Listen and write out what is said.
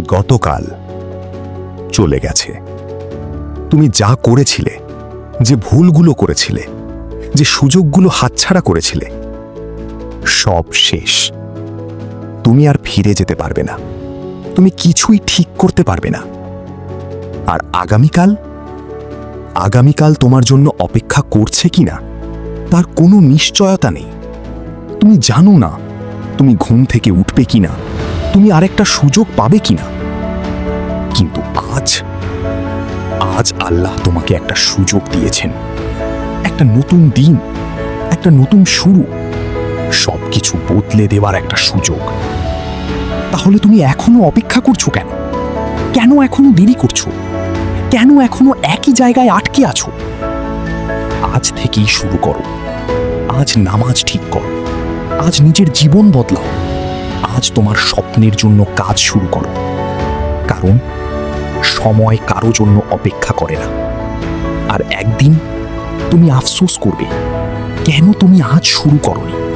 গতকাল চলে গেছে। তুমি যা করেছিলে, যে ভুলগুলো করেছিলে, যে সুযোগগুলো হাতছাড়া করেছিলে, সব শেষ। তুমি আর ফিরে যেতে পারবে না। তুমি কিছুই ঠিক করতে পারবে না। আর আগামীকাল তোমার জন্য অপেক্ষা করছে কিনা তার কোনো নিশ্চয়তা নেই। তুমি জানো না তুমি ঘুম থেকে উঠবে কিনা, তুমি আরেকটা সুযোগ পাবে কিনা। কিন্তু আজ আল্লাহ তোমাকে একটা সুযোগ দিয়েছেন, একটা নতুন দিন, একটা নতুন শুরু, সবকিছু বদলে দেওয়ার একটা সুযোগ। তাহলে তুমি এখনো অপেক্ষা করছো কেন? কেন এখনো দেরি করছো? কেন এখনো একই জায়গায় আটকে আছো? আজ থেকেই শুরু করো। আজ নামাজ ঠিক করো। আজ নিজের জীবন বদলাও। আজ তোমার স্বপ্নের জন্য কাজ শুরু করো। কারণ সময় কারো জন্য অপেক্ষা করে না। আর একদিন তুমি আফসোস করবে কেন তুমি আজ শুরু করোনি।